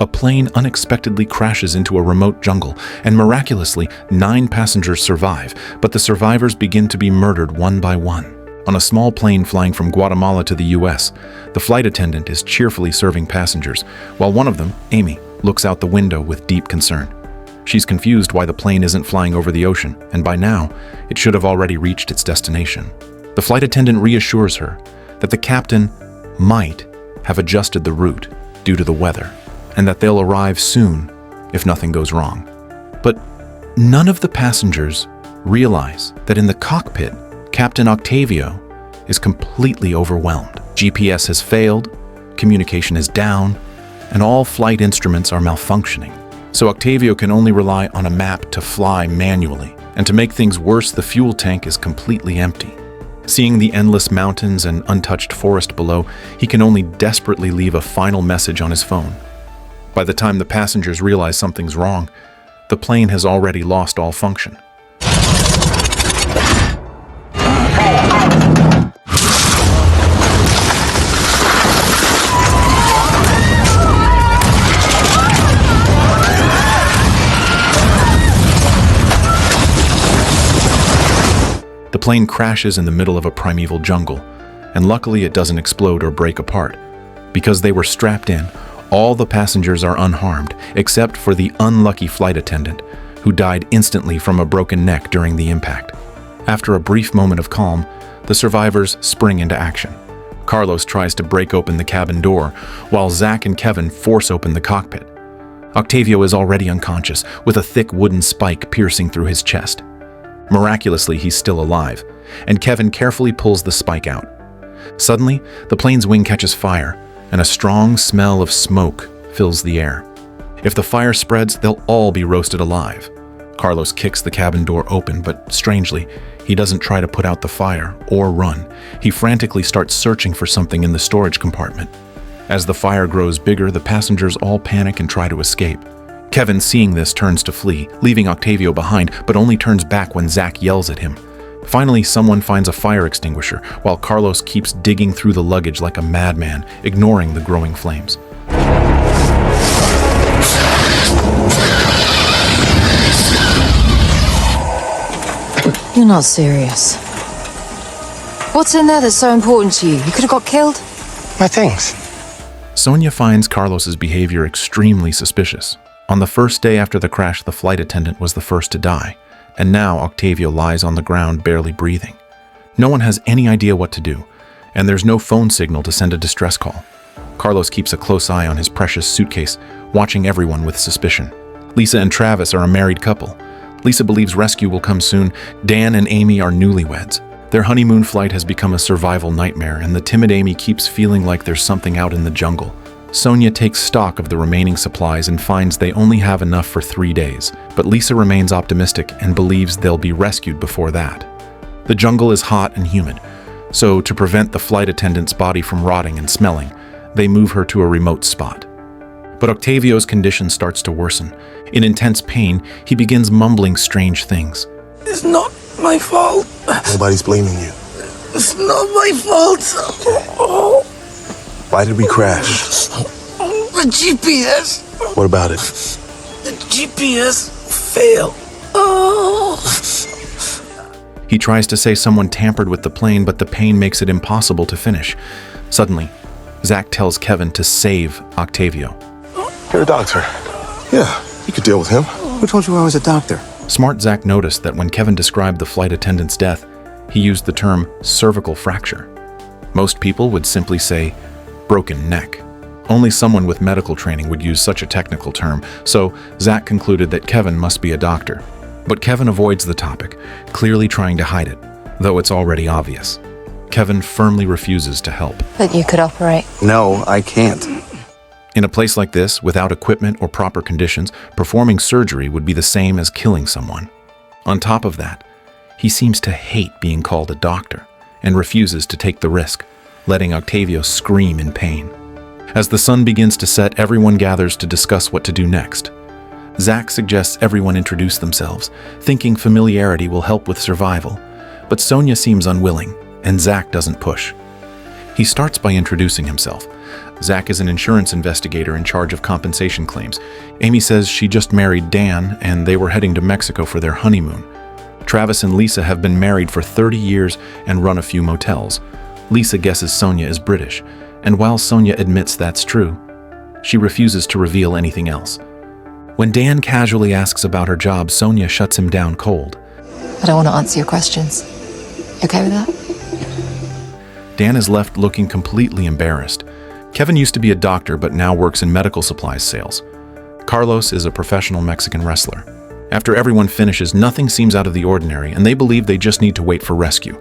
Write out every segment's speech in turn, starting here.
A plane unexpectedly crashes into a remote jungle, and miraculously, 9 passengers survive, but the survivors begin to be murdered one by one. On a small plane flying from Guatemala to the US, the flight attendant is cheerfully serving passengers, while one of them, Amy, looks out the window with deep concern. She's confused why the plane isn't flying over the ocean, and by now, it should have already reached its destination. The flight attendant reassures her that the captain might have adjusted the route due to the weather, and that they'll arrive soon if nothing goes wrong. But none of the passengers realize that in the cockpit, Captain Octavio is completely overwhelmed. GPS has failed, communication is down, and all flight instruments are malfunctioning. So Octavio can only rely on a map to fly manually, and to make things worse, the fuel tank is completely empty. Seeing the endless mountains and untouched forest below, he can only desperately leave a final message on his phone. By the time the passengers realize something's wrong, the plane has already lost all function. The plane crashes in the middle of a primeval jungle, and luckily it doesn't explode or break apart. Because they were strapped in, all the passengers are unharmed, except for the unlucky flight attendant, who died instantly from a broken neck during the impact. After a brief moment of calm, the survivors spring into action. Carlos tries to break open the cabin door, while Zach and Kevin force open the cockpit. Octavio is already unconscious, with a thick wooden spike piercing through his chest. Miraculously, he's still alive, and Kevin carefully pulls the spike out. Suddenly, the plane's wing catches fire, and a strong smell of smoke fills the air. If the fire spreads, they'll all be roasted alive. Carlos kicks the cabin door open, but strangely, he doesn't try to put out the fire or run. He frantically starts searching for something in the storage compartment. As the fire grows bigger, the passengers all panic and try to escape. Kevin, seeing this, turns to flee, leaving Octavio behind, but only turns back when Zach yells at him. Finally, someone finds a fire extinguisher, while Carlos keeps digging through the luggage like a madman, ignoring the growing flames. You're not serious. What's in there that's so important to you? You could have got killed? My things. Sonia finds Carlos's behavior extremely suspicious. On the first day after the crash, the flight attendant was the first to die, and now Octavio lies on the ground barely breathing. No one has any idea what to do, and there's no phone signal to send a distress call. Carlos keeps a close eye on his precious suitcase, watching everyone with suspicion. Lisa and Travis are a married couple. Lisa believes rescue will come soon. Dan and Amy are newlyweds. Their honeymoon flight has become a survival nightmare, and the timid Amy keeps feeling like there's something out in the jungle. Sonia takes stock of the remaining supplies and finds they only have enough for 3 days, but Lisa remains optimistic and believes they'll be rescued before that. The jungle is hot and humid, so to prevent the flight attendant's body from rotting and smelling, they move her to a remote spot. But Octavio's condition starts to worsen. In intense pain, he begins mumbling strange things. It's not my fault. Nobody's blaming you. It's not my fault. Why did we crash? The GPS. What about it? The GPS failed. Oh. He tries to say someone tampered with the plane, but the pain makes it impossible to finish. Suddenly, Zach tells Kevin to save Octavio. You're a doctor. Yeah, you could deal with him. Who told you I was a doctor? Smart Zach noticed that when Kevin described the flight attendant's death, he used the term cervical fracture. Most people would simply say broken neck. Only someone with medical training would use such a technical term, so Zach concluded that Kevin must be a doctor. But Kevin avoids the topic, clearly trying to hide it, though it's already obvious. Kevin firmly refuses to help. But you could operate. No, I can't. In a place like this, without equipment or proper conditions, performing surgery would be the same as killing someone. On top of that, he seems to hate being called a doctor and refuses to take the risk, letting Octavio scream in pain. As the sun begins to set, everyone gathers to discuss what to do next. Zach suggests everyone introduce themselves, thinking familiarity will help with survival, but Sonia seems unwilling, and Zach doesn't push. He starts by introducing himself. Zach is an insurance investigator in charge of compensation claims. Amy says she just married Dan and they were heading to Mexico for their honeymoon. Travis and Lisa have been married for 30 years and run a few motels. Lisa guesses Sonia is British, and while Sonia admits that's true, she refuses to reveal anything else. When Dan casually asks about her job, Sonia shuts him down cold. I don't want to answer your questions. You okay with that? Dan is left looking completely embarrassed. Kevin used to be a doctor but now works in medical supplies sales. Carlos is a professional Mexican wrestler. After everyone finishes, nothing seems out of the ordinary and they believe they just need to wait for rescue.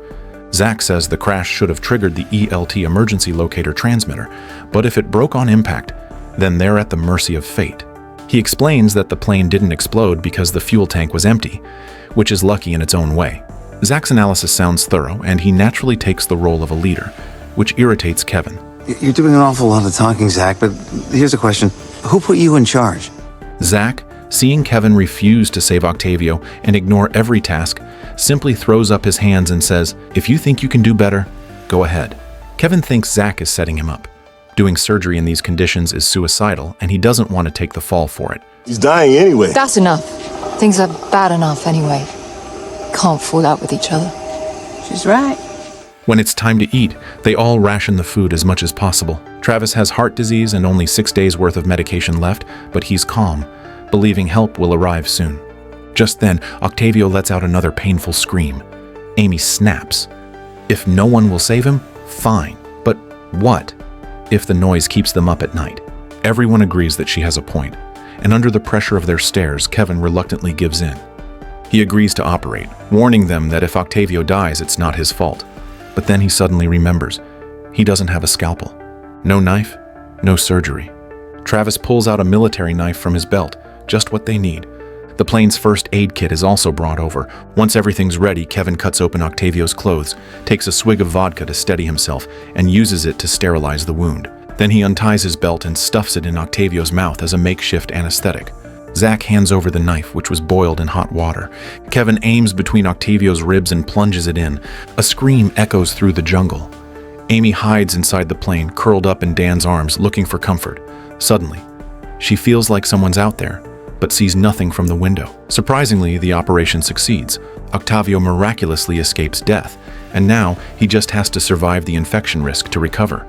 Zach says the crash should have triggered the ELT emergency locator transmitter, but if it broke on impact, then they're at the mercy of fate. He explains that the plane didn't explode because the fuel tank was empty, which is lucky in its own way. Zach's analysis sounds thorough, and he naturally takes the role of a leader, which irritates Kevin. You're doing an awful lot of talking, Zach, but here's a question. Who put you in charge? Zach, seeing Kevin refuse to save Octavio and ignore every task, simply throws up his hands and says, "If you think you can do better, go ahead." Kevin thinks Zach is setting him up. Doing surgery in these conditions is suicidal, and he doesn't want to take the fall for it. He's dying anyway. That's enough. Things are bad enough anyway. Can't fall out with each other. She's right. When it's time to eat, they all ration the food as much as possible. Travis has heart disease and only 6 days worth of medication left, but he's calm, believing help will arrive soon. Just then, Octavio lets out another painful scream. Amy snaps. If no one will save him, fine. But what if the noise keeps them up at night? Everyone agrees that she has a point, and under the pressure of their stares, Kevin reluctantly gives in. He agrees to operate, warning them that if Octavio dies, it's not his fault. But then he suddenly remembers. He doesn't have a scalpel. No knife, no surgery. Travis pulls out a military knife from his belt, just what they need. The plane's first aid kit is also brought over. Once everything's ready, Kevin cuts open Octavio's clothes, takes a swig of vodka to steady himself, and uses it to sterilize the wound. Then he unties his belt and stuffs it in Octavio's mouth as a makeshift anesthetic. Zach hands over the knife, which was boiled in hot water. Kevin aims between Octavio's ribs and plunges it in. A scream echoes through the jungle. Amy hides inside the plane, curled up in Dan's arms, looking for comfort. Suddenly, she feels like someone's out there, but sees nothing from the window. Surprisingly, the operation succeeds. Octavio miraculously escapes death, and now he just has to survive the infection risk to recover.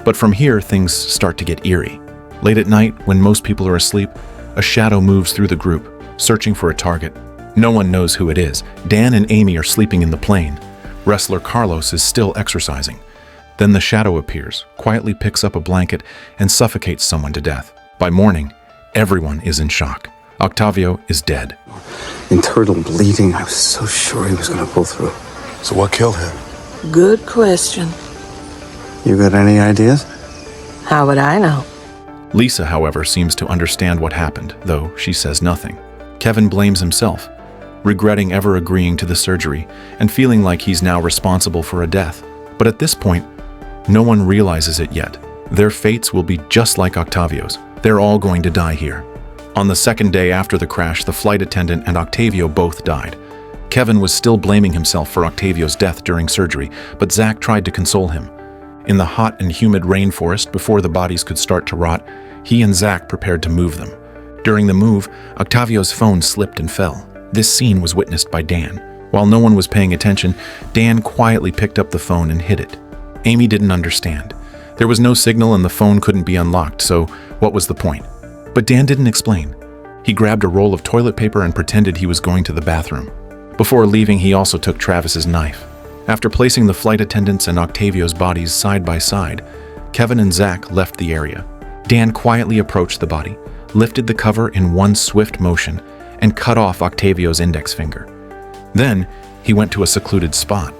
But from here, things start to get eerie. Late at night, when most people are asleep, a shadow moves through the group, searching for a target. No one knows who it is. Dan and Amy are sleeping in the plane. Wrestler Carlos is still exercising. Then the shadow appears, quietly picks up a blanket, and suffocates someone to death. By morning, everyone is in shock. Octavio is dead. Internal bleeding. I was so sure he was going to pull through. So what killed him? Good question. You got any ideas? How would I know? Lisa, however, seems to understand what happened, though she says nothing. Kevin blames himself, regretting ever agreeing to the surgery and feeling like he's now responsible for a death. But at this point, no one realizes it yet. Their fates will be just like Octavio's. They're all going to die here. On the second day after the crash, the flight attendant and Octavio both died. Kevin was still blaming himself for Octavio's death during surgery, but Zach tried to console him. In the hot and humid rainforest, before the bodies could start to rot, he and Zach prepared to move them. During the move, Octavio's phone slipped and fell. This scene was witnessed by Dan. While no one was paying attention, Dan quietly picked up the phone and hid it. Amy didn't understand. There was no signal and the phone couldn't be unlocked, so what was the point? But Dan didn't explain. He grabbed a roll of toilet paper and pretended he was going to the bathroom. Before leaving, he also took Travis's knife. After placing the flight attendants and Octavio's bodies side by side, Kevin and Zach left the area. Dan quietly approached the body, lifted the cover in one swift motion, and cut off Octavio's index finger. Then, he went to a secluded spot.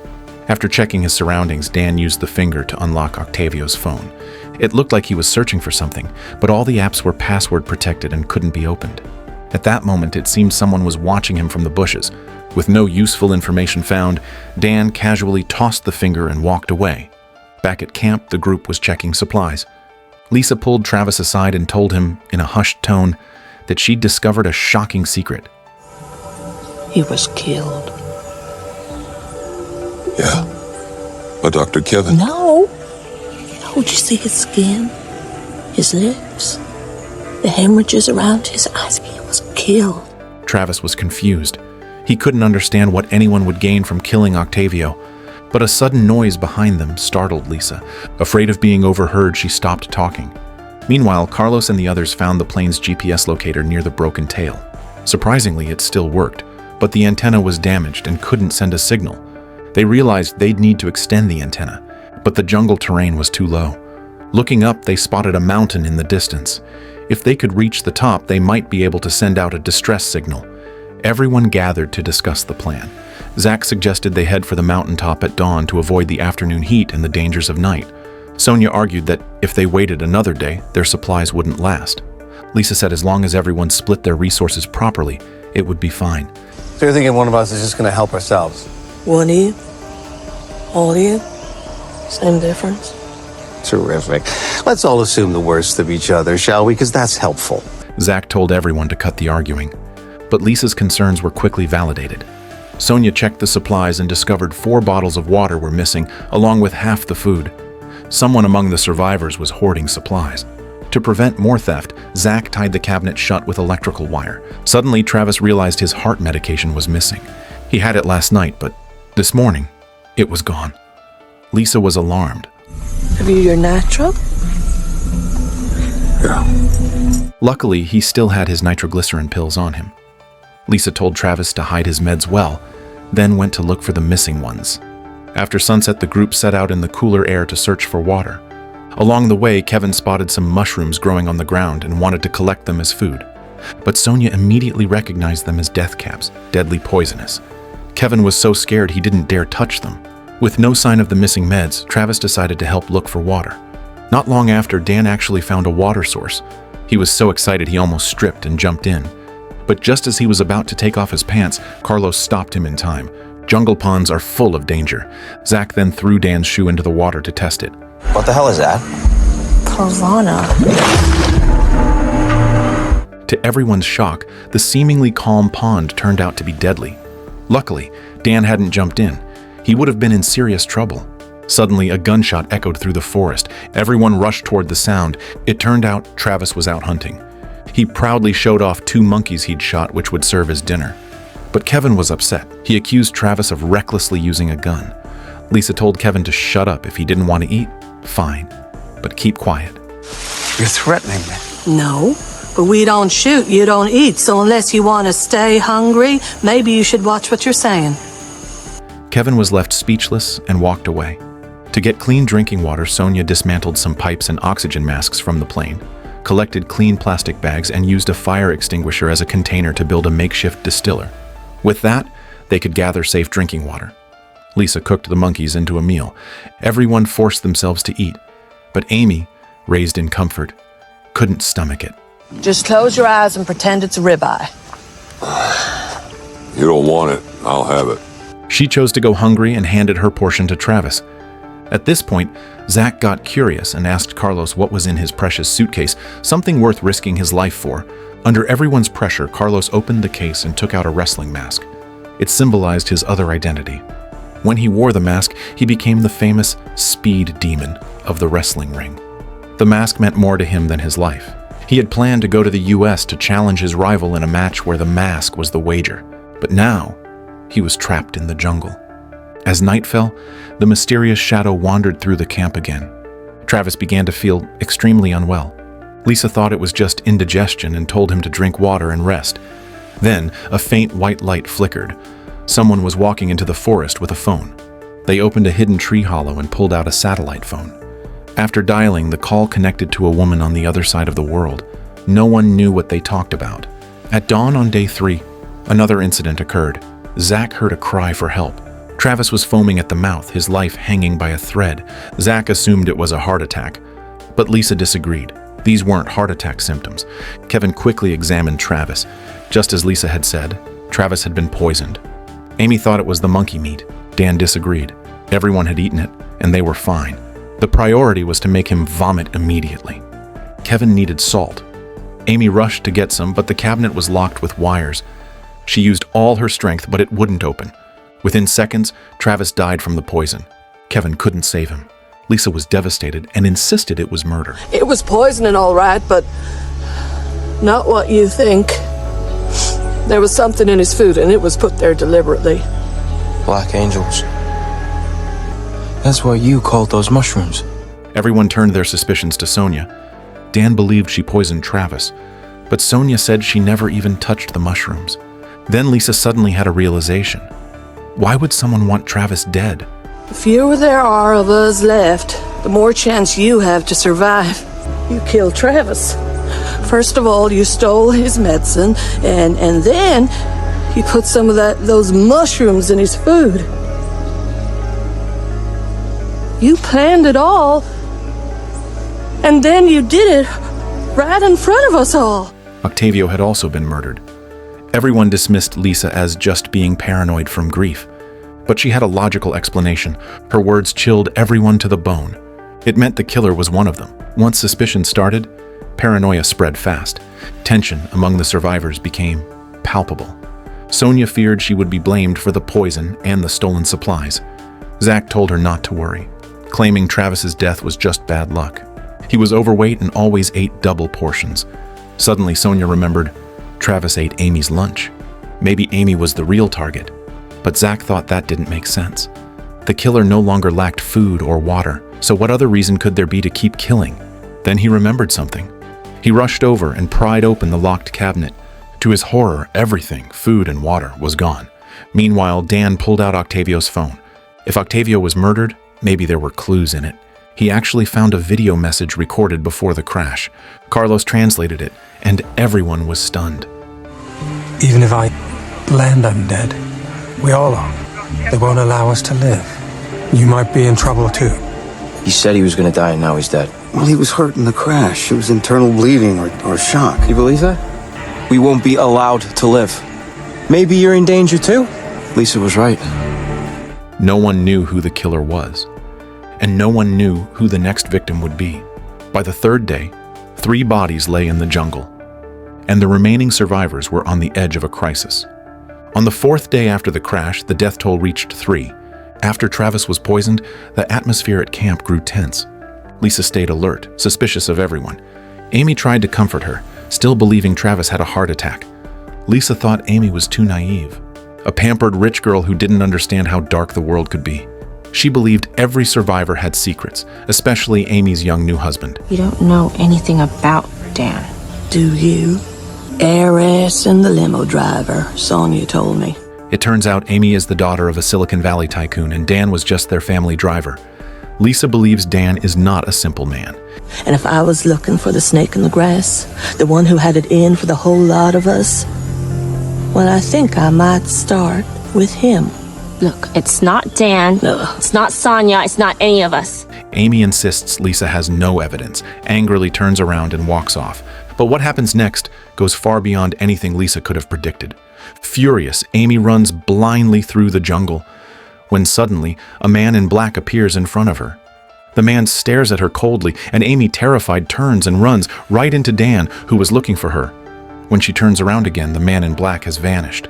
After checking his surroundings, Dan used the finger to unlock Octavio's phone. It looked like he was searching for something, but all the apps were password protected and couldn't be opened. At that moment, it seemed someone was watching him from the bushes. With no useful information found, Dan casually tossed the finger and walked away. Back at camp, the group was checking supplies. Lisa pulled Travis aside and told him, in a hushed tone, that she'd discovered a shocking secret. He was killed. Yeah. By Dr. Kevin. No. Would you see his skin? His lips, the hemorrhages around his eyes. He was killed. Travis was confused. He couldn't understand what anyone would gain from killing Octavio, but a sudden noise behind them startled Lisa. Afraid of being overheard, she stopped talking. Meanwhile, Carlos and the others found the plane's GPS locator near the broken tail. Surprisingly, it still worked, but the antenna was damaged and couldn't send a signal. They realized they'd need to extend the antenna, but the jungle terrain was too low. Looking up, they spotted a mountain in the distance. If they could reach the top, they might be able to send out a distress signal. Everyone gathered to discuss the plan. Zach suggested they head for the mountaintop at dawn to avoid the afternoon heat and the dangers of night. Sonia argued that if they waited another day, their supplies wouldn't last. Lisa said as long as everyone split their resources properly, it would be fine. So you're thinking one of us is just going to help ourselves? One of you? All of you? Same difference? Terrific. Let's all assume the worst of each other, shall we? Because that's helpful. Zach told everyone to cut the arguing, but Lisa's concerns were quickly validated. Sonia checked the supplies and discovered 4 bottles of water were missing, along with half the food. Someone among the survivors was hoarding supplies. To prevent more theft, Zach tied the cabinet shut with electrical wire. Suddenly, Travis realized his heart medication was missing. He had it last night, but this morning, it was gone. Lisa was alarmed. Have you your nitro? Yeah. Luckily, he still had his nitroglycerin pills on him. Lisa told Travis to hide his meds well, then went to look for the missing ones. After sunset, the group set out in the cooler air to search for water. Along the way, Kevin spotted some mushrooms growing on the ground and wanted to collect them as food. But Sonia immediately recognized them as death caps, deadly poisonous. Kevin was so scared he didn't dare touch them. With no sign of the missing meds, Travis decided to help look for water. Not long after, Dan actually found a water source. He was so excited he almost stripped and jumped in. But just as he was about to take off his pants, Carlos stopped him in time. Jungle ponds are full of danger. Zach then threw Dan's shoe into the water to test it. What the hell is that? Piranha. To everyone's shock, the seemingly calm pond turned out to be deadly. Luckily, Dan hadn't jumped in. He would have been in serious trouble. Suddenly, a gunshot echoed through the forest. Everyone rushed toward the sound. It turned out Travis was out hunting. He proudly showed off 2 monkeys he'd shot, which would serve as dinner. But Kevin was upset. He accused Travis of recklessly using a gun. Lisa told Kevin to shut up. If he didn't want to eat, fine, but keep quiet. You're threatening me. No, but we don't shoot, you don't eat. So unless you want to stay hungry, maybe you should watch what you're saying. Kevin was left speechless and walked away. To get clean drinking water, Sonia dismantled some pipes and oxygen masks from the plane, collected clean plastic bags, and used a fire extinguisher as a container to build a makeshift distiller. With that, they could gather safe drinking water. Lisa cooked the monkeys into a meal. Everyone forced themselves to eat, but Amy, raised in comfort, couldn't stomach it. Just close your eyes and pretend it's a ribeye. You don't want it, I'll have it. She chose to go hungry and handed her portion to Travis. At this point, Zach got curious and asked Carlos what was in his precious suitcase, something worth risking his life for. Under everyone's pressure, Carlos opened the case and took out a wrestling mask. It symbolized his other identity. When he wore the mask, he became the famous Speed Demon of the wrestling ring. The mask meant more to him than his life. He had planned to go to the US to challenge his rival in a match where the mask was the wager. But now, he was trapped in the jungle. As night fell, the mysterious shadow wandered through the camp again. Travis began to feel extremely unwell. Lisa thought it was just indigestion and told him to drink water and rest. Then, a faint white light flickered. Someone was walking into the forest with a phone. They opened a hidden tree hollow and pulled out a satellite phone. After dialing, the call connected to a woman on the other side of the world. No one knew what they talked about. At dawn on day 3, another incident occurred. Zach heard a cry for help. Travis was foaming at the mouth, his life hanging by a thread. Zach assumed it was a heart attack, but Lisa disagreed. These weren't heart attack symptoms. Kevin quickly examined Travis. Just as Lisa had said, Travis had been poisoned. Amy thought it was the monkey meat. Dan disagreed. Everyone had eaten it, and they were fine. The priority was to make him vomit immediately. Kevin needed salt. Amy rushed to get some, but the cabinet was locked with wires. She used all her strength, but it wouldn't open. Within seconds, Travis died from the poison. Kevin couldn't save him. Lisa was devastated and insisted it was murder. It was poisoning, all right, but not what you think. There was something in his food, and it was put there deliberately. Black angels. That's why you called those mushrooms. Everyone turned their suspicions to Sonia. Dan believed she poisoned Travis, but Sonia said she never even touched the mushrooms. Then Lisa suddenly had a realization. Why would someone want Travis dead? The fewer there are of us left, the more chance you have to survive. You killed Travis. First of all, you stole his medicine, and then you put some of those mushrooms in his food. You planned it all, and then you did it right in front of us all. Octavio had also been murdered. Everyone dismissed Lisa as just being paranoid from grief. But she had a logical explanation. Her words chilled everyone to the bone. It meant the killer was one of them. Once suspicion started, paranoia spread fast. Tension among the survivors became palpable. Sonia feared she would be blamed for the poison and the stolen supplies. Zach told her not to worry, claiming Travis's death was just bad luck. He was overweight and always ate double portions. Suddenly, Sonia remembered Travis ate Amy's lunch. Maybe Amy was the real target. But Zach thought that didn't make sense. The killer no longer lacked food or water, so what other reason could there be to keep killing? Then he remembered something. He rushed over and pried open the locked cabinet. To his horror, everything, food and water, was gone. Meanwhile, Dan pulled out Octavio's phone. If Octavio was murdered, maybe there were clues in it. He actually found a video message recorded before the crash. Carlos translated it, and everyone was stunned. Even if I land undead, we all are. They won't allow us to live. You might be in trouble too. He said he was gonna die and now he's dead. Well, he was hurt in the crash. It was internal bleeding or shock. You believe that? We won't be allowed to live. Maybe you're in danger too? Lisa was right. No one knew who the killer was, and no one knew who the next victim would be. By the third day, 3 bodies lay in the jungle, and the remaining survivors were on the edge of a crisis. On the 4th day after the crash, the death toll reached 3. After Travis was poisoned, the atmosphere at camp grew tense. Lisa stayed alert, suspicious of everyone. Amy tried to comfort her, still believing Travis had a heart attack. Lisa thought Amy was too naive, a pampered rich girl who didn't understand how dark the world could be. She believed every survivor had secrets, especially Amy's young new husband. You don't know anything about Dan. Do you? Heiress and the limo driver, Sonia told me. It turns out Amy is the daughter of a Silicon Valley tycoon, and Dan was just their family driver. Lisa believes Dan is not a simple man. And if I was looking for the snake in the grass, the one who had it in for the whole lot of us, well, I think I might start with him. Look, it's not Dan. No. It's not Sonia. It's not any of us. Amy insists Lisa has no evidence, angrily turns around and walks off. But what happens next goes far beyond anything Lisa could have predicted. Furious, Amy runs blindly through the jungle, when suddenly a man in black appears in front of her. The man stares at her coldly, and Amy, terrified, turns and runs right into Dan, who was looking for her. When she turns around again, the man in black has vanished.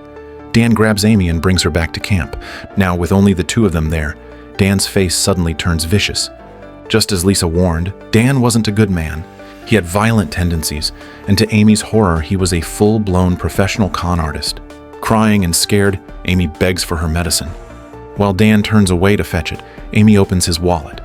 Dan grabs Amy and brings her back to camp. Now, with only the 2 of them there, Dan's face suddenly turns vicious. Just as Lisa warned, Dan wasn't a good man. He had violent tendencies, and to Amy's horror, he was a full-blown professional con artist. Crying and scared, Amy begs for her medicine. While Dan turns away to fetch it, Amy opens his wallet.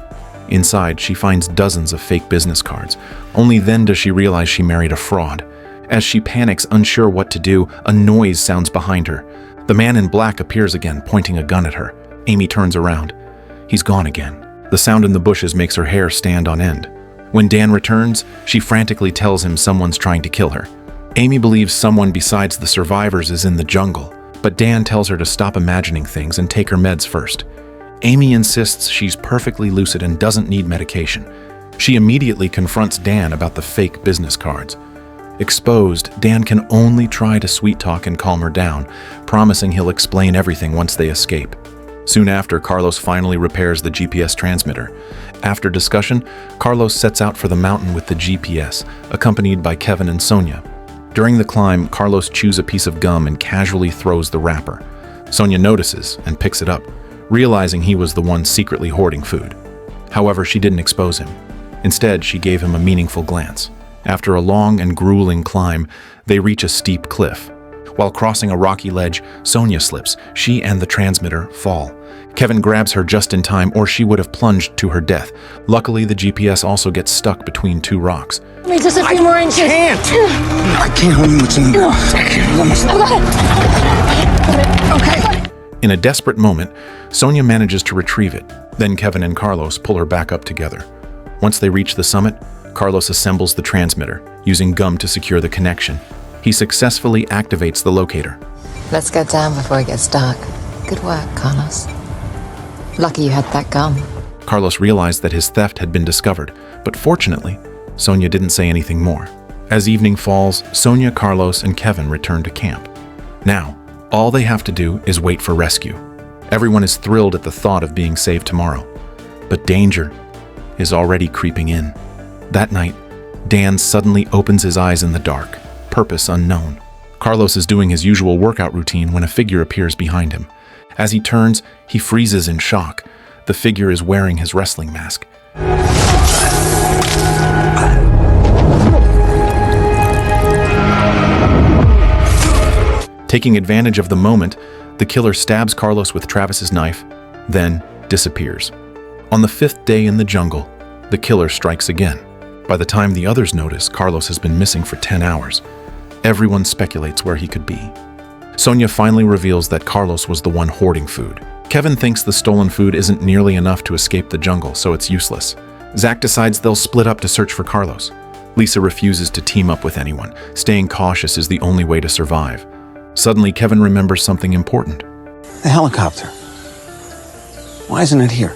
Inside, she finds dozens of fake business cards. Only then does she realize she married a fraud. As she panics, unsure what to do, a noise sounds behind her. The man in black appears again, pointing a gun at her. Amy turns around. He's gone again. The sound in the bushes makes her hair stand on end. When Dan returns, she frantically tells him someone's trying to kill her. Amy believes someone besides the survivors is in the jungle, but Dan tells her to stop imagining things and take her meds first. Amy insists she's perfectly lucid and doesn't need medication. She immediately confronts Dan about the fake business cards. Exposed, Dan can only try to sweet-talk and calm her down, promising he'll explain everything once they escape. Soon after, Carlos finally repairs the GPS transmitter. After discussion, Carlos sets out for the mountain with the GPS, accompanied by Kevin and Sonia. During the climb, Carlos chews a piece of gum and casually throws the wrapper. Sonia notices and picks it up, realizing he was the one secretly hoarding food. However, she didn't expose him. Instead, she gave him a meaningful glance. After a long and grueling climb, they reach a steep cliff. While crossing a rocky ledge, Sonia slips. She and the transmitter fall. Kevin grabs her just in time, or she would have plunged to her death. Luckily, the GPS also gets stuck between two rocks. Wait, just a few more inches. I can't hold you much longer. Okay. In a desperate moment, Sonia manages to retrieve it. Then Kevin and Carlos pull her back up together. Once they reach the summit, Carlos assembles the transmitter, using gum to secure the connection. He successfully activates the locator. Let's get down before it gets dark. Good work, Carlos. Lucky you had that gum. Carlos realized that his theft had been discovered, but fortunately, Sonia didn't say anything more. As evening falls, Sonia, Carlos, and Kevin return to camp. Now, all they have to do is wait for rescue. Everyone is thrilled at the thought of being saved tomorrow, but danger is already creeping in. That night, Dan suddenly opens his eyes in the dark, purpose unknown. Carlos is doing his usual workout routine when a figure appears behind him. As he turns, he freezes in shock. The figure is wearing his wrestling mask. Taking advantage of the moment, the killer stabs Carlos with Travis's knife, then disappears. On the 5th day in the jungle, the killer strikes again. By the time the others notice, Carlos has been missing for 10 hours. Everyone speculates where he could be. Sonia finally reveals that Carlos was the one hoarding food. Kevin thinks the stolen food isn't nearly enough to escape the jungle, so it's useless. Zach decides they'll split up to search for Carlos. Lisa refuses to team up with anyone. Staying cautious is the only way to survive. Suddenly, Kevin remembers something important. The helicopter. Why isn't it here?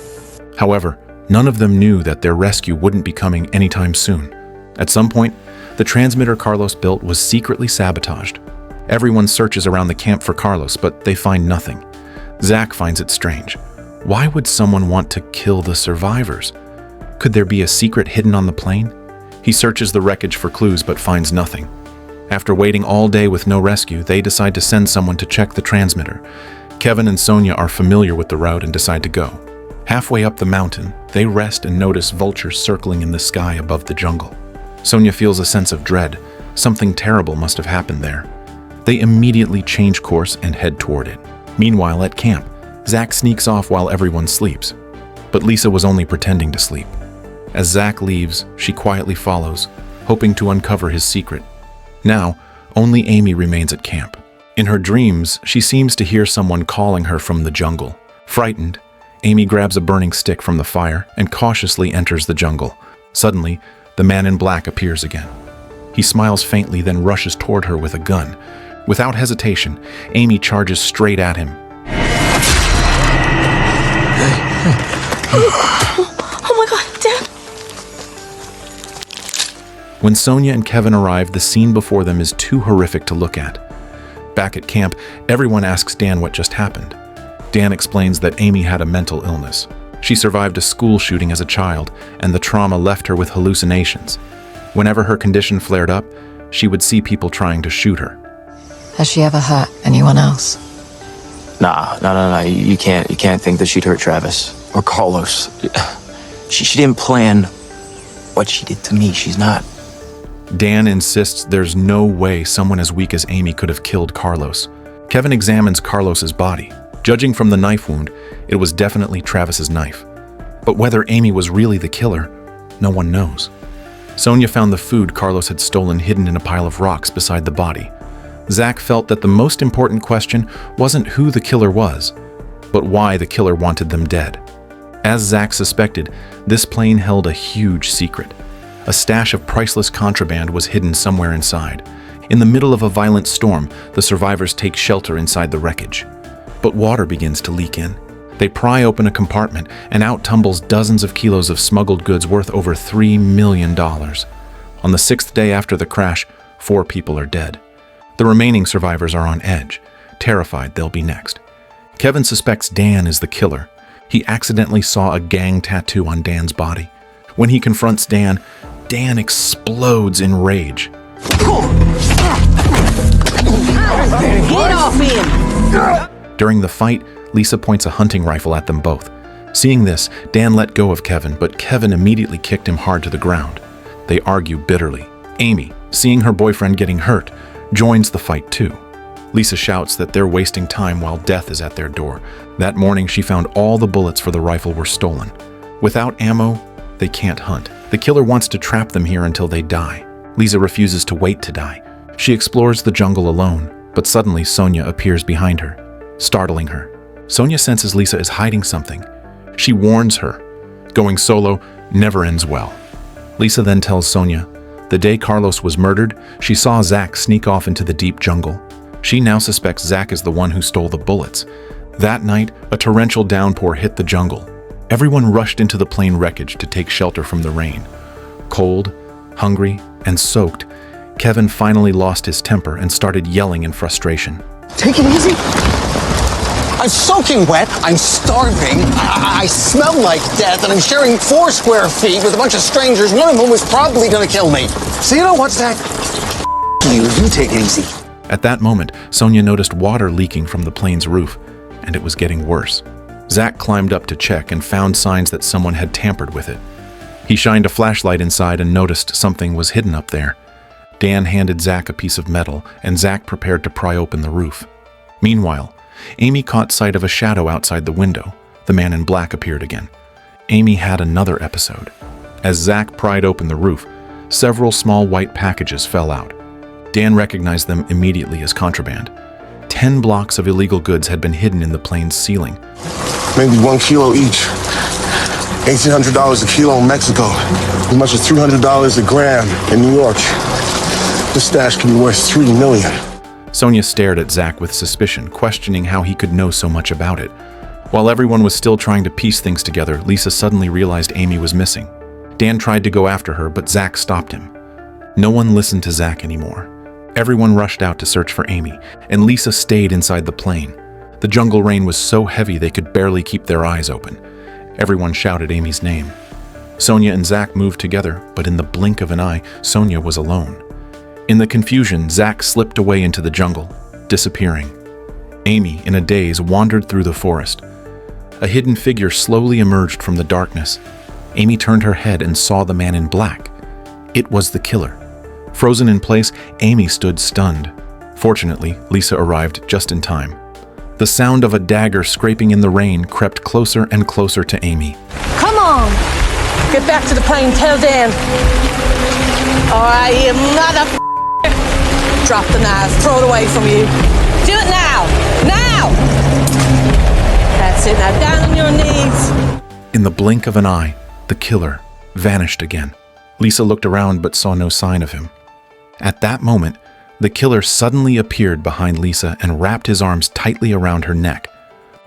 However, none of them knew that their rescue wouldn't be coming anytime soon. At some point, the transmitter Carlos built was secretly sabotaged. Everyone searches around the camp for Carlos, but they find nothing. Zach finds it strange. Why would someone want to kill the survivors? Could there be a secret hidden on the plane? He searches the wreckage for clues but finds nothing. After waiting all day with no rescue, they decide to send someone to check the transmitter. Kevin and Sonia are familiar with the route and decide to go. Halfway up the mountain, they rest and notice vultures circling in the sky above the jungle. Sonia feels a sense of dread. Something terrible must have happened there. They immediately change course and head toward it. Meanwhile, at camp, Zach sneaks off while everyone sleeps. But Lisa was only pretending to sleep. As Zach leaves, she quietly follows, hoping to uncover his secret. Now, only Amy remains at camp. In her dreams, she seems to hear someone calling her from the jungle. Frightened, Amy grabs a burning stick from the fire and cautiously enters the jungle. Suddenly, the man in black appears again. He smiles faintly, then rushes toward her with a gun. Without hesitation, Amy charges straight at him. Oh my god, Dad! When Sonia and Kevin arrive, the scene before them is too horrific to look at. Back at camp, everyone asks Dan what just happened. Dan explains that Amy had a mental illness. She survived a school shooting as a child, and the trauma left her with hallucinations. Whenever her condition flared up, she would see people trying to shoot her. Has she ever hurt anyone else? No. You can't think that she'd hurt Travis or Carlos. She didn't plan what she did to me. She's not. Dan insists there's no way someone as weak as Amy could have killed Carlos. Kevin examines Carlos's body. Judging from the knife wound, it was definitely Travis's knife. But whether Amy was really the killer, no one knows. Sonia found the food Carlos had stolen hidden in a pile of rocks beside the body. Zach felt that the most important question wasn't who the killer was, but why the killer wanted them dead. As Zach suspected, this plane held a huge secret. A stash of priceless contraband was hidden somewhere inside. In the middle of a violent storm, the survivors take shelter inside the wreckage. But water begins to leak in. They pry open a compartment, and out tumbles dozens of kilos of smuggled goods worth over $3 million. On the 6th day after the crash, 4 people are dead. The remaining survivors are on edge, terrified they'll be next. Kevin suspects Dan is the killer. He accidentally saw a gang tattoo on Dan's body. When he confronts Dan, Dan explodes in rage. Get off him! During the fight, Lisa points a hunting rifle at them both. Seeing this, Dan let go of Kevin, but Kevin immediately kicked him hard to the ground. They argue bitterly. Amy, seeing her boyfriend getting hurt, joins the fight too. Lisa shouts that they're wasting time while death is at their door. That morning, she found all the bullets for the rifle were stolen. Without ammo, they can't hunt. The killer wants to trap them here until they die. Lisa refuses to wait to die. She explores the jungle alone, but suddenly Sonia appears behind her, startling her. Sonia senses Lisa is hiding something. She warns her. Going solo never ends well. Lisa then tells Sonia, the day Carlos was murdered, she saw Zach sneak off into the deep jungle. She now suspects Zach is the one who stole the bullets. That night, a torrential downpour hit the jungle. Everyone rushed into the plane wreckage to take shelter from the rain. Cold, hungry, and soaked, Kevin finally lost his temper and started yelling in frustration. Take it easy. I'm soaking wet, I'm starving, I smell like death, and I'm sharing 4 square feet with a bunch of strangers, one of whom is probably gonna kill me. So you know what, Zach? You take it easy. At that moment, Sonia noticed water leaking from the plane's roof, and it was getting worse. Zach climbed up to check and found signs that someone had tampered with it. He shined a flashlight inside and noticed something was hidden up there. Dan handed Zach a piece of metal, and Zach prepared to pry open the roof. Meanwhile, Amy caught sight of a shadow outside the window. The man in black appeared again. Amy had another episode. As Zach pried open the roof, several small white packages fell out. Dan recognized them immediately as contraband. 10 blocks of illegal goods had been hidden in the plane's ceiling. Maybe 1 kilo each. $1,800 a kilo in Mexico. As much as $300 a gram in New York. This stash could be worth $3 million. Sonia stared at Zach with suspicion, questioning how he could know so much about it. While everyone was still trying to piece things together, Lisa suddenly realized Amy was missing. Dan tried to go after her, but Zach stopped him. No one listened to Zach anymore. Everyone rushed out to search for Amy, and Lisa stayed inside the plane. The jungle rain was so heavy they could barely keep their eyes open. Everyone shouted Amy's name. Sonia and Zach moved together, but in the blink of an eye, Sonia was alone. In the confusion, Zach slipped away into the jungle, disappearing. Amy, in a daze, wandered through the forest. A hidden figure slowly emerged from the darkness. Amy turned her head and saw the man in black. It was the killer. Frozen in place, Amy stood stunned. Fortunately, Lisa arrived just in time. The sound of a dagger scraping in the rain crept closer and closer to Amy. Come on! Get back to the plane, tell Dan. All right, you mother... Drop the knife, throw it away from you. Do it now! Now! That's it, now down on your knees. In the blink of an eye, the killer vanished again. Lisa looked around but saw no sign of him. At that moment, the killer suddenly appeared behind Lisa and wrapped his arms tightly around her neck.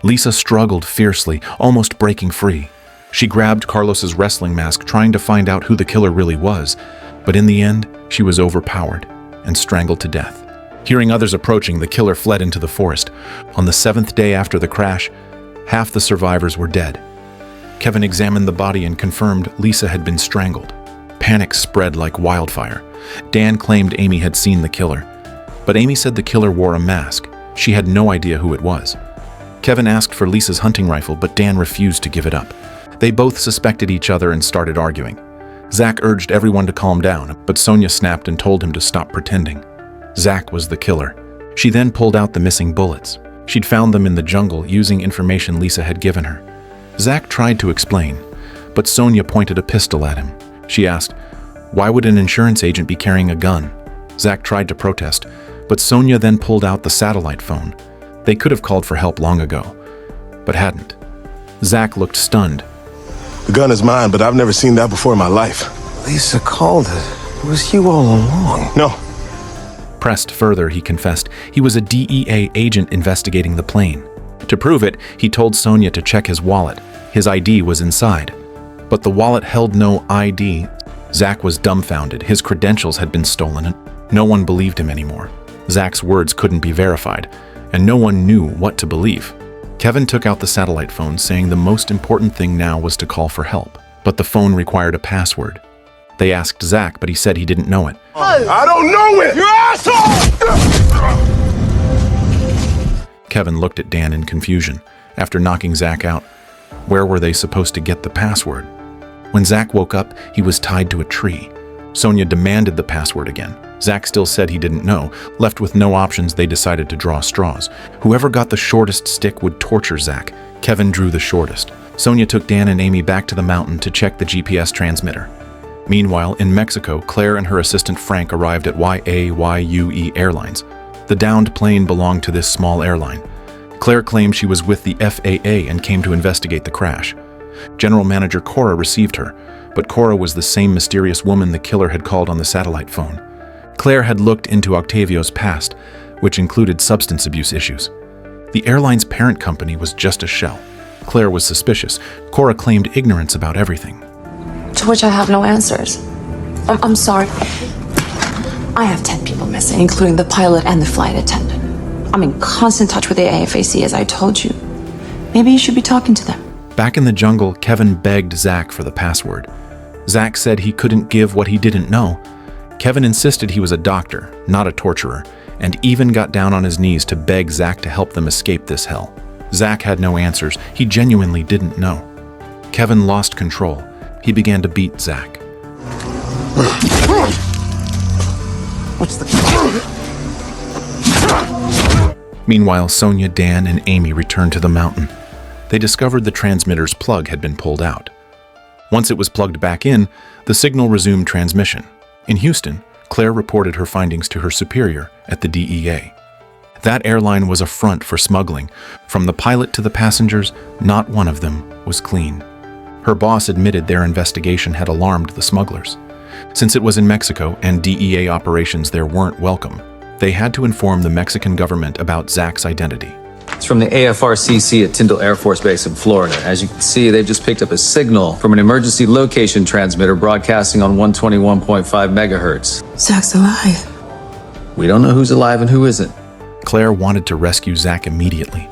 Lisa struggled fiercely, almost breaking free. She grabbed Carlos's wrestling mask, trying to find out who the killer really was, but in the end, she was overpowered and strangled to death. Hearing others approaching, the killer fled into the forest. On the 7th day after the crash, half the survivors were dead. Kevin examined the body and confirmed Lisa had been strangled. Panic spread like wildfire. Dan claimed Amy had seen the killer, but Amy said the killer wore a mask. She had no idea who it was. Kevin asked for Lisa's hunting rifle, but Dan refused to give it up. They both suspected each other and started arguing. Zach urged everyone to calm down, but Sonia snapped and told him to stop pretending. Zach was the killer. She then pulled out the missing bullets. She'd found them in the jungle using information Lisa had given her. Zach tried to explain, but Sonia pointed a pistol at him. She asked, "Why would an insurance agent be carrying a gun?" Zach tried to protest, but Sonia then pulled out the satellite phone. They could have called for help long ago, but hadn't. Zach looked stunned. The gun is mine, but I've never seen that before in my life. Lisa called it. It was you all along. No. Pressed further, he confessed he was a DEA agent investigating the plane. To prove it, he told Sonia to check his wallet. His ID was inside. But the wallet held no ID. Zach was dumbfounded. His credentials had been stolen, and no one believed him anymore. Zach's words couldn't be verified, and no one knew what to believe. Kevin took out the satellite phone, saying the most important thing now was to call for help. But the phone required a password. They asked Zach, but he said he didn't know it. I don't know it! You asshole! Kevin looked at Dan in confusion. After knocking Zach out, Where were they supposed to get the password? When Zach woke up, he was tied to a tree. Sonia demanded the password again. Zach still said he didn't know. Left with no options, they decided to draw straws. Whoever got the shortest stick would torture Zach. Kevin drew the shortest. Sonia took Dan and Amy back to the mountain to check the GPS transmitter. Meanwhile, in Mexico, Claire and her assistant Frank arrived at YAYUE Airlines. The downed plane belonged to this small airline. Claire claimed she was with the FAA and came to investigate the crash. General Manager Cora received her, but Cora was the same mysterious woman the killer had called on the satellite phone. Claire had looked into Octavio's past, which included substance abuse issues. The airline's parent company was just a shell. Claire was suspicious. Cora claimed ignorance about everything. To which I have no answers. I'm sorry. I have 10 people missing, including the pilot and the flight attendant. I'm in constant touch with the AFAC, as I told you. Maybe you should be talking to them. Back in the jungle, Kevin begged Zach for the password. Zach said he couldn't give what he didn't know. Kevin insisted he was a doctor, not a torturer, and even got down on his knees to beg Zach to help them escape this hell. Zach had no answers. He genuinely didn't know. Kevin lost control. He began to beat Zach. What's the... Meanwhile, Sonia, Dan, and Amy returned to the mountain. They discovered the transmitter's plug had been pulled out. Once it was plugged back in, the signal resumed transmission. In Houston, Claire reported her findings to her superior at the DEA. That airline was a front for smuggling. From the pilot to the passengers, not one of them was clean. Her boss admitted their investigation had alarmed the smugglers. Since it was in Mexico and DEA operations there weren't welcome, they had to inform the Mexican government about Zach's identity. It's from the AFRCC at Tyndall Air Force Base in Florida. As you can see, they've just picked up a signal from an emergency location transmitter broadcasting on 121.5 megahertz. Zach's alive. We don't know who's alive and who isn't. Claire wanted to rescue Zach immediately,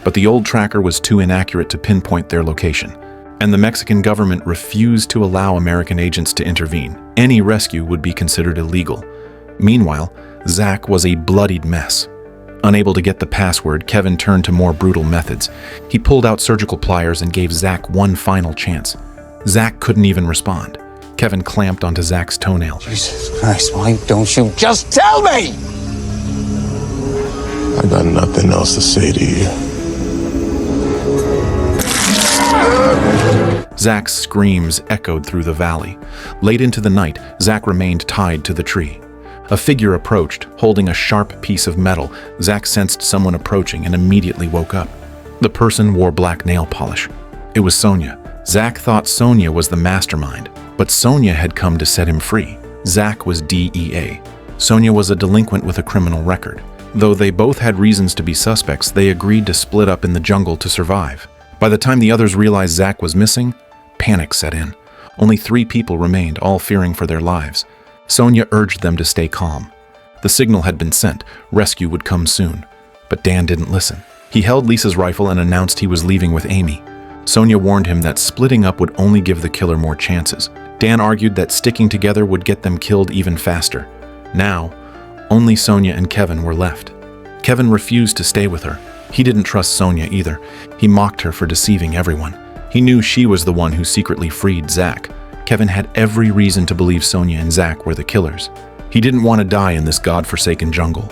but the old tracker was too inaccurate to pinpoint their location, and the Mexican government refused to allow American agents to intervene. Any rescue would be considered illegal. Meanwhile, Zach was a bloodied mess. Unable to get the password, Kevin turned to more brutal methods. He pulled out surgical pliers and gave Zach one final chance. Zach couldn't even respond. Kevin clamped onto Zach's toenail. Jesus Christ, why don't you just tell me? I got nothing else to say to you. Zach's screams echoed through the valley. Late into the night, Zach remained tied to the tree. A figure approached, holding a sharp piece of metal. Zach sensed someone approaching and immediately woke up. The person wore black nail polish. It was Sonia. Zach thought Sonia was the mastermind, but Sonia had come to set him free. Zach was DEA. Sonia was a delinquent with a criminal record. Though they both had reasons to be suspects, they agreed to split up in the jungle to survive. By the time the others realized Zach was missing, panic set in. Only 3 people remained, all fearing for their lives. Sonia urged them to stay calm. The signal had been sent. Rescue would come soon. But Dan didn't listen. He held Lisa's rifle and announced he was leaving with Amy. Sonia warned him that splitting up would only give the killer more chances. Dan argued that sticking together would get them killed even faster. Now, only Sonia and Kevin were left. Kevin refused to stay with her. He didn't trust Sonia either. He mocked her for deceiving everyone. He knew she was the one who secretly freed Zach. Kevin had every reason to believe Sonia and Zach were the killers. He didn't want to die in this godforsaken jungle.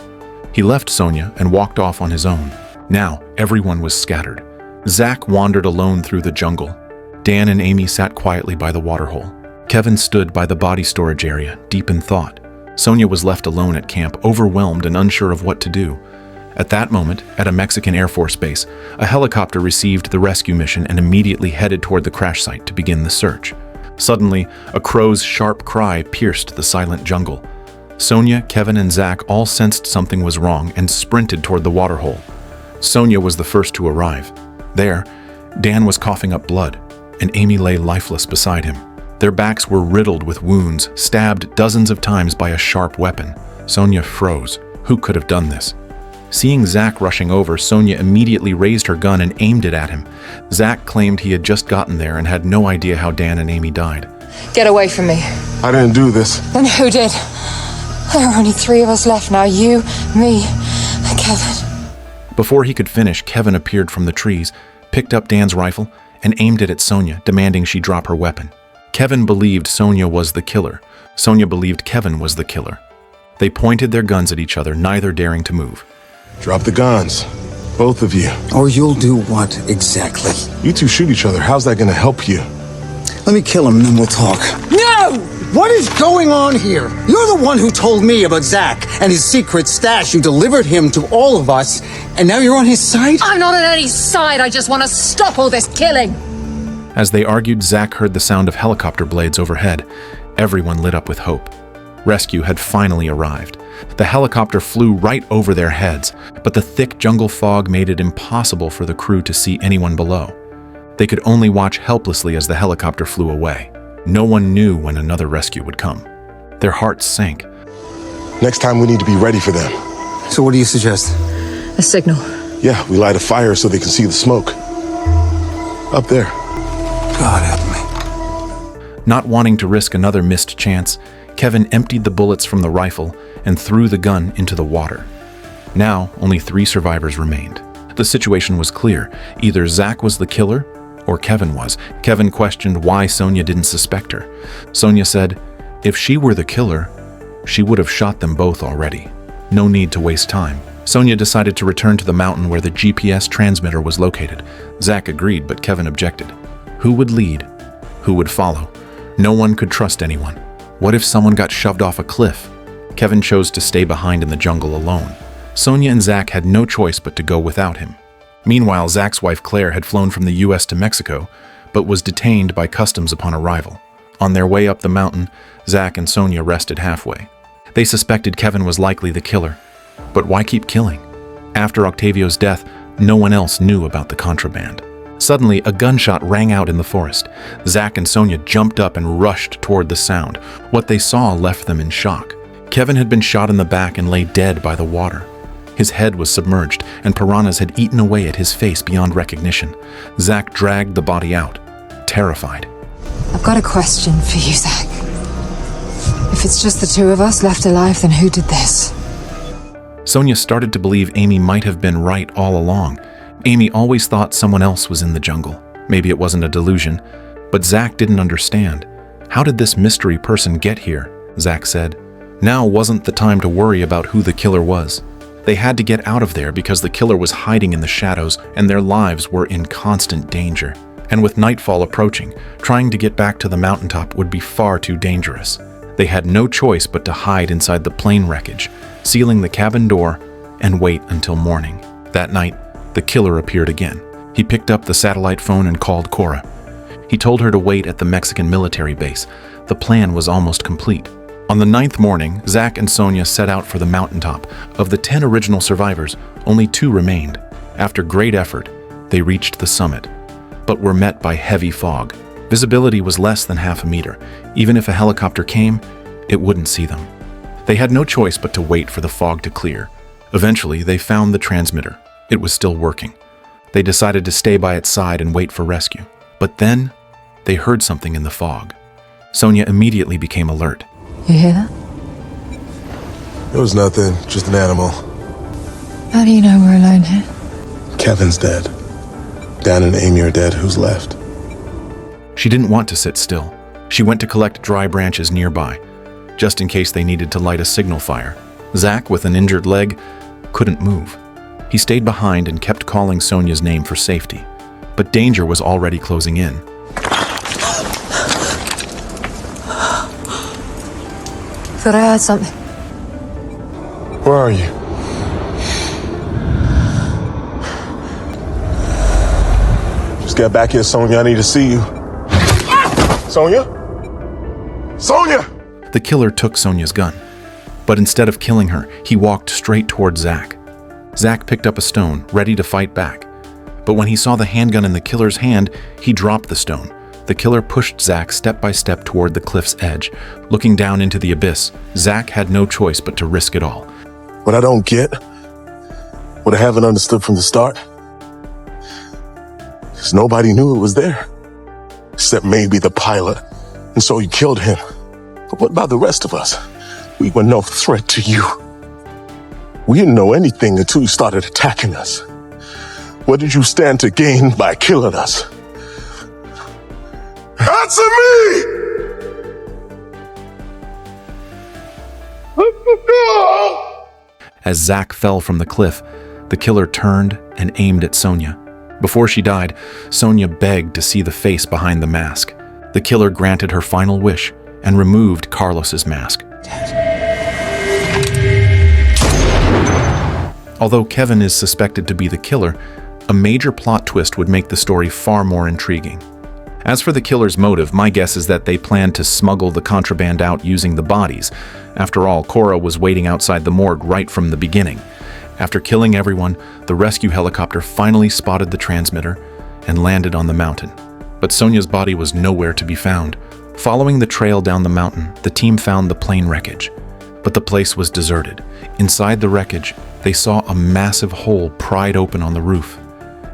He left Sonia and walked off on his own. Now, everyone was scattered. Zach wandered alone through the jungle. Dan and Amy sat quietly by the waterhole. Kevin stood by the body storage area, deep in thought. Sonia was left alone at camp, overwhelmed and unsure of what to do. At that moment, at a Mexican Air Force base, a helicopter received the rescue mission and immediately headed toward the crash site to begin the search. Suddenly, a crow's sharp cry pierced the silent jungle. Sonia, Kevin, and Zach all sensed something was wrong and sprinted toward the waterhole. Sonia was the first to arrive. There, Dan was coughing up blood, and Amy lay lifeless beside him. Their backs were riddled with wounds, stabbed dozens of times by a sharp weapon. Sonia froze. Who could have done this? Seeing Zach rushing over, Sonia immediately raised her gun and aimed it at him. Zach claimed he had just gotten there and had no idea how Dan and Amy died. Get away from me. I didn't do this. Then who did? There are only 3 of us left now. You, me, and Kevin. Before he could finish, Kevin appeared from the trees, picked up Dan's rifle, and aimed it at Sonia, demanding she drop her weapon. Kevin believed Sonia was the killer. Sonia believed Kevin was the killer. They pointed their guns at each other, neither daring to move. Drop the guns. Both of you. Or you'll do what exactly? You two shoot each other. How's that gonna help you? Let me kill him and then we'll talk. No! What is going on here? You're the one who told me about Zach and his secret stash. You delivered him to all of us, and now you're on his side? I'm not on any side. I just want to stop all this killing. As they argued, Zach heard the sound of helicopter blades overhead. Everyone lit up with hope. Rescue had finally arrived. The helicopter flew right over their heads, but the thick jungle fog made it impossible for the crew to see anyone below. They could only watch helplessly as the helicopter flew away. No one knew when another rescue would come. Their hearts sank. Next time we need to be ready for them. So what do you suggest? A signal. Yeah, we light a fire so they can see the smoke. Up there. God help me. Not wanting to risk another missed chance, Kevin emptied the bullets from the rifle and threw the gun into the water. Now, only 3 survivors remained. The situation was clear. Either Zach was the killer, or Kevin was. Kevin questioned why Sonia didn't suspect her. Sonia said, if she were the killer, she would have shot them both already. No need to waste time. Sonia decided to return to the mountain where the GPS transmitter was located. Zach agreed, but Kevin objected. Who would lead? Who would follow? No one could trust anyone. What if someone got shoved off a cliff? Kevin chose to stay behind in the jungle alone. Sonia and Zach had no choice but to go without him. Meanwhile, Zach's wife Claire had flown from the US to Mexico, but was detained by customs upon arrival. On their way up the mountain, Zach and Sonia rested halfway. They suspected Kevin was likely the killer. But why keep killing? After Octavio's death, no one else knew about the contraband. Suddenly, a gunshot rang out in the forest. Zach and Sonia jumped up and rushed toward the sound. What they saw left them in shock. Kevin had been shot in the back and lay dead by the water. His head was submerged, and piranhas had eaten away at his face beyond recognition. Zach dragged the body out, terrified. I've got a question for you, Zach. If it's just the 2 of us left alive, then who did this? Sonia started to believe Amy might have been right all along. Amy always thought someone else was in the jungle. Maybe it wasn't a delusion, but Zach didn't understand. How did this mystery person get here? Zach said. Now wasn't the time to worry about who the killer was. They had to get out of there because the killer was hiding in the shadows and their lives were in constant danger. And with nightfall approaching, trying to get back to the mountaintop would be far too dangerous. They had no choice but to hide inside the plane wreckage, sealing the cabin door, and wait until morning. That night, the killer appeared again. He picked up the satellite phone and called Cora. He told her to wait at the Mexican military base. The plan was almost complete. On the 9th morning, Zach and Sonia set out for the mountaintop. Of the 10 original survivors, only 2 remained. After great effort, they reached the summit, but were met by heavy fog. Visibility was less than half a meter. Even if a helicopter came, it wouldn't see them. They had no choice but to wait for the fog to clear. Eventually, they found the transmitter. It was still working. They decided to stay by its side and wait for rescue. But then, they heard something in the fog. Sonia immediately became alert. You hear that? It was nothing, just an animal. How do you know we're alone here? Kevin's dead. Dan and Amy are dead. Who's left? She didn't want to sit still. She went to collect dry branches nearby, just in case they needed to light a signal fire. Zach, with an injured leg, couldn't move. He stayed behind and kept calling Sonia's name for safety. But danger was already closing in. Thought I heard something. Where are you? Just get back here, Sonia. I need to see you. Sonia? Sonia! The killer took Sonia's gun. But instead of killing her, he walked straight toward Zach. Zach picked up a stone, ready to fight back. But when he saw the handgun in the killer's hand, he dropped the stone. The killer pushed Zach step by step toward the cliff's edge. Looking down into the abyss, Zach had no choice but to risk it all. What I don't get, what I haven't understood from the start, is nobody knew it was there. Except maybe the pilot. And so you killed him. But what about the rest of us? We were no threat to you. We didn't know anything until you started attacking us. What did you stand to gain by killing us? Answer me! As Zach fell from the cliff, the killer turned and aimed at Sonia. Before she died, Sonia begged to see the face behind the mask. The killer granted her final wish and removed Carlos's mask. Although Kevin is suspected to be the killer, a major plot twist would make the story far more intriguing. As for the killer's motive, my guess is that they planned to smuggle the contraband out using the bodies. After all, Cora was waiting outside the morgue right from the beginning. After killing everyone, the rescue helicopter finally spotted the transmitter and landed on the mountain. But Sonia's body was nowhere to be found. Following the trail down the mountain, the team found the plane wreckage. But the place was deserted. Inside the wreckage, they saw a massive hole pried open on the roof.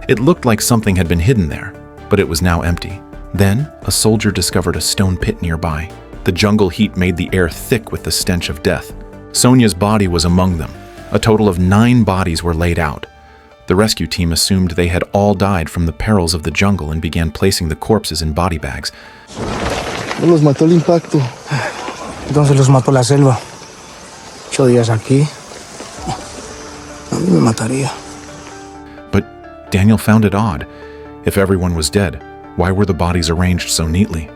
It looked like something had been hidden there, but it was now empty. Then, a soldier discovered a stone pit nearby. The jungle heat made the air thick with the stench of death. Sonia's body was among them. A total of 9 bodies were laid out. The rescue team assumed they had all died from the perils of the jungle and began placing the corpses in body bags. No los mató el impacto. Entonces los mató la selva. 8 días aquí. A mí me mataría. But Daniel found it odd. If everyone was dead, why were the bodies arranged so neatly?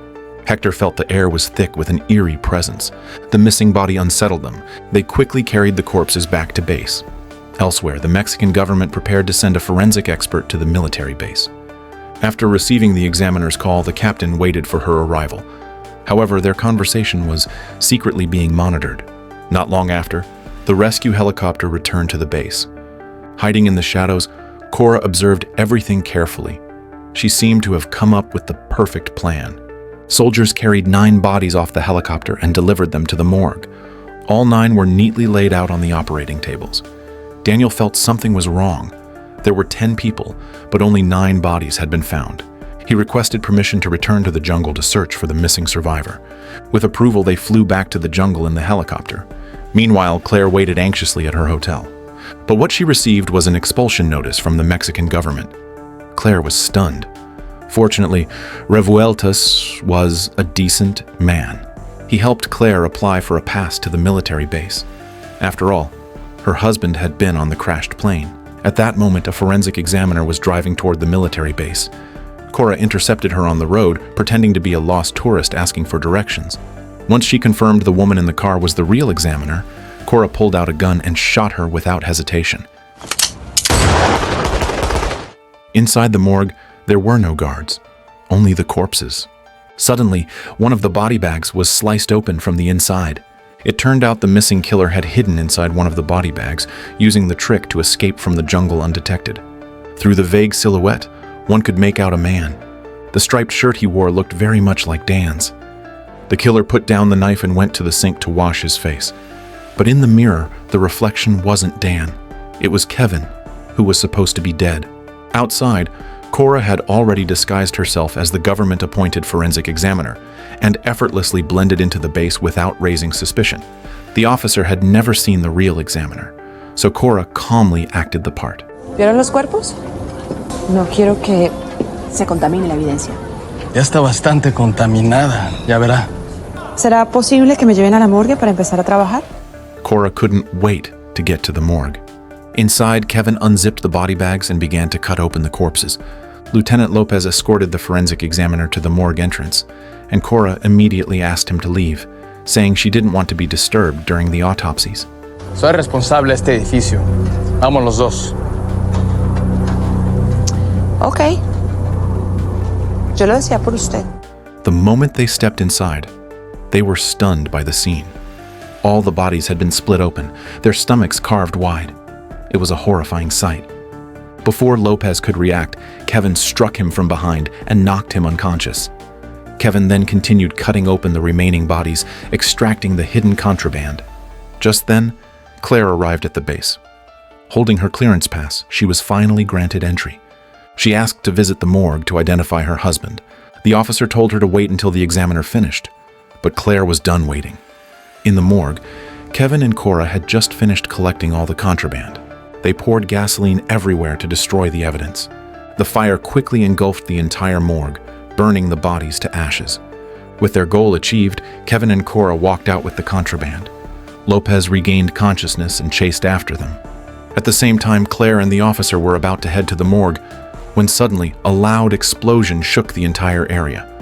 Hector felt the air was thick with an eerie presence. The missing body unsettled them. They quickly carried the corpses back to base. Elsewhere, the Mexican government prepared to send a forensic expert to the military base. After receiving the examiner's call, the captain waited for her arrival. However, their conversation was secretly being monitored. Not long after, the rescue helicopter returned to the base. Hiding in the shadows, Cora observed everything carefully. She seemed to have come up with the perfect plan. Soldiers carried 9 bodies off the helicopter and delivered them to the morgue. All 9 were neatly laid out on the operating tables. Daniel felt something was wrong. There were 10 people, but only 9 bodies had been found. He requested permission to return to the jungle to search for the missing survivor. With approval, they flew back to the jungle in the helicopter. Meanwhile, Claire waited anxiously at her hotel. But what she received was an expulsion notice from the Mexican government. Claire was stunned. Fortunately, Revueltas was a decent man. He helped Claire apply for a pass to the military base. After all, her husband had been on the crashed plane. At that moment, a forensic examiner was driving toward the military base. Cora intercepted her on the road, pretending to be a lost tourist asking for directions. Once she confirmed the woman in the car was the real examiner, Cora pulled out a gun and shot her without hesitation. Inside the morgue, there were no guards, only the corpses. Suddenly, one of the body bags was sliced open from the inside. It turned out the missing killer had hidden inside one of the body bags, using the trick to escape from the jungle undetected. Through the vague silhouette, one could make out a man. The striped shirt he wore looked very much like Dan's. The killer put down the knife and went to the sink to wash his face. But in the mirror, the reflection wasn't Dan. It was Kevin, who was supposed to be dead. Outside, Cora had already disguised herself as the government-appointed forensic examiner and effortlessly blended into the base without raising suspicion. The officer had never seen the real examiner, so Cora calmly acted the part. ¿Vieron los cuerpos? No quiero que se contamine la evidencia. Ya está bastante contaminada, ya verá. ¿Será posible que me lleven a la morgue para empezar a trabajar? Cora couldn't wait to get to the morgue. Inside, Kevin unzipped the body bags and began to cut open the corpses. Lieutenant Lopez escorted the forensic examiner to the morgue entrance, and Cora immediately asked him to leave, saying she didn't want to be disturbed during the autopsies. Soy responsable de este edificio. Vamos los dos. Okay. Yo lo decía por usted. The moment they stepped inside, they were stunned by the scene. All the bodies had been split open, their stomachs carved wide. It was a horrifying sight. Before Lopez could react, Kevin struck him from behind and knocked him unconscious. Kevin then continued cutting open the remaining bodies, extracting the hidden contraband. Just then, Claire arrived at the base. Holding her clearance pass, she was finally granted entry. She asked to visit the morgue to identify her husband. The officer told her to wait until the examiner finished, but Claire was done waiting. In the morgue, Kevin and Cora had just finished collecting all the contraband. They poured gasoline everywhere to destroy the evidence. The fire quickly engulfed the entire morgue, burning the bodies to ashes. With their goal achieved, Kevin and Cora walked out with the contraband. Lopez regained consciousness and chased after them. At the same time, Claire and the officer were about to head to the morgue when suddenly a loud explosion shook the entire area.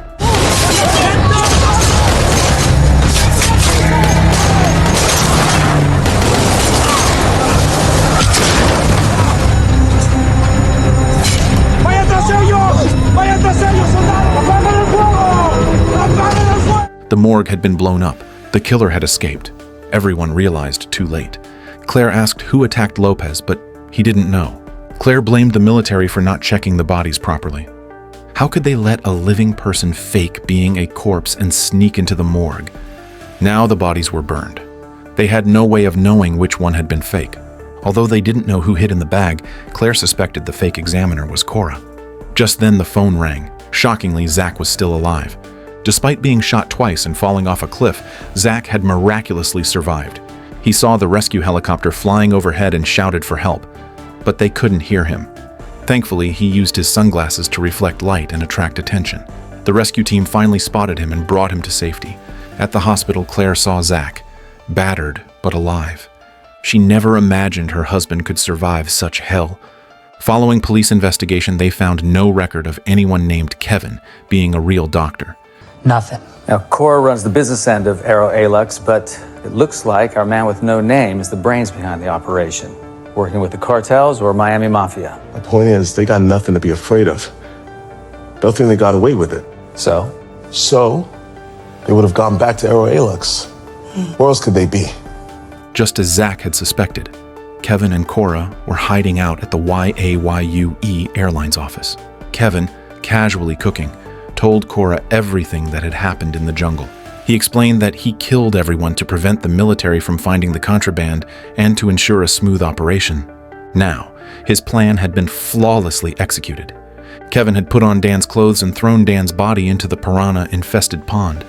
The morgue had been blown up. The killer had escaped. Everyone realized too late. Claire asked who attacked Lopez, but he didn't know. Claire blamed the military for not checking the bodies properly. How could they let a living person fake being a corpse and sneak into the morgue? Now the bodies were burned. They had no way of knowing which one had been fake. Although they didn't know who hid in the bag, Claire suspected the fake examiner was Cora. Just then the phone rang. Shockingly, Zach was still alive. Despite being shot twice and falling off a cliff, Zach had miraculously survived. He saw the rescue helicopter flying overhead and shouted for help, but they couldn't hear him. Thankfully, he used his sunglasses to reflect light and attract attention. The rescue team finally spotted him and brought him to safety. At the hospital, Claire saw Zach, battered but alive. She never imagined her husband could survive such hell. Following police investigation, they found no record of anyone named Kevin being a real doctor. Nothing. Now, Cora runs the business end of Aero Alux, but it looks like our man with no name is the brains behind the operation, working with the cartels or Miami Mafia. The point is, they got nothing to be afraid of. They'll think they got away with it. So? So, they would have gone back to Aero Alux. Where else could they be? Just as Zach had suspected, Kevin and Cora were hiding out at the YAYUE Airlines office. Kevin, casually cooking, told Cora everything that had happened in the jungle. He explained that he killed everyone to prevent the military from finding the contraband and to ensure a smooth operation. Now, his plan had been flawlessly executed. Kevin had put on Dan's clothes and thrown Dan's body into the piranha-infested pond.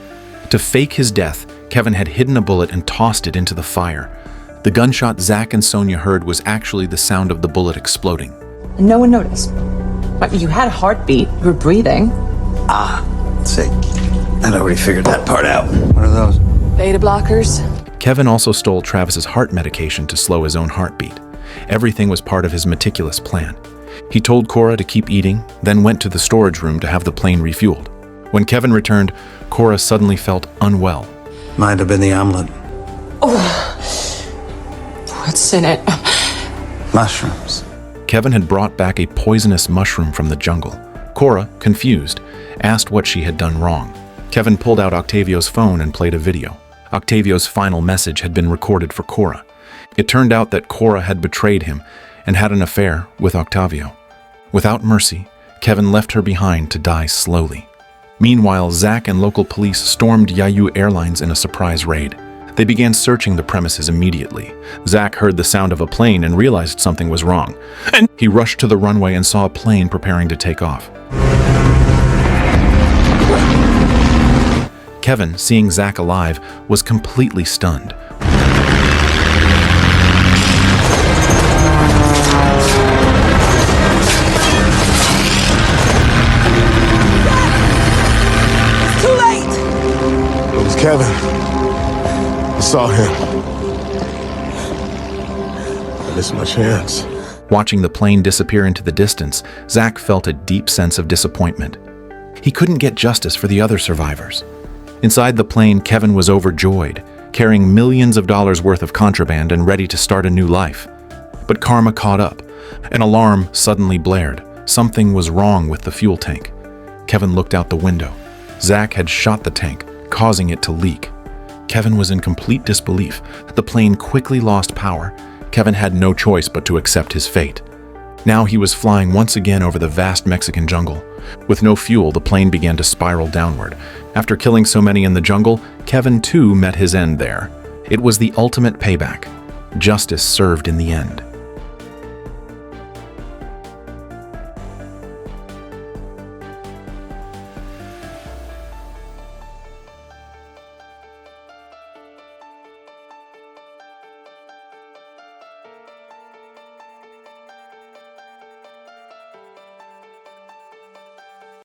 To fake his death, Kevin had hidden a bullet and tossed it into the fire. The gunshot Zach and Sonia heard was actually the sound of the bullet exploding. No one noticed. But you had a heartbeat. You were breathing. Sick. I'd already figured that part out. What are those? Beta blockers. Kevin also stole Travis's heart medication to slow his own heartbeat. Everything was part of his meticulous plan. He told Cora to keep eating, then went to the storage room to have the plane refueled. When Kevin returned, Cora suddenly felt unwell. Might have been the omelet. What's in it? Mushrooms. Kevin had brought back a poisonous mushroom from the jungle. Cora, confused, asked what she had done wrong. Kevin pulled out Octavio's phone and played a video. Octavio's final message had been recorded for Cora. It turned out that Cora had betrayed him and had an affair with Octavio. Without mercy, Kevin left her behind to die slowly. Meanwhile, Zach and local police stormed Yayu Airlines in a surprise raid. They began searching the premises immediately. Zach heard the sound of a plane and realized something was wrong. And he rushed to the runway and saw a plane preparing to take off. Kevin, seeing Zach alive, was completely stunned. Too late! It was Kevin. I saw him. I missed my chance. Watching the plane disappear into the distance, Zach felt a deep sense of disappointment. He couldn't get justice for the other survivors. Inside the plane, Kevin was overjoyed, carrying millions of dollars worth of contraband and ready to start a new life. But karma caught up. An alarm suddenly blared. Something was wrong with the fuel tank. Kevin looked out the window. Zach had shot the tank, causing it to leak. Kevin was in complete disbelief. The plane quickly lost power. Kevin had no choice but to accept his fate. Now he was flying once again over the vast Mexican jungle. With no fuel, the plane began to spiral downward. After killing so many in the jungle, Kevin too met his end there. It was the ultimate payback. Justice served in the end.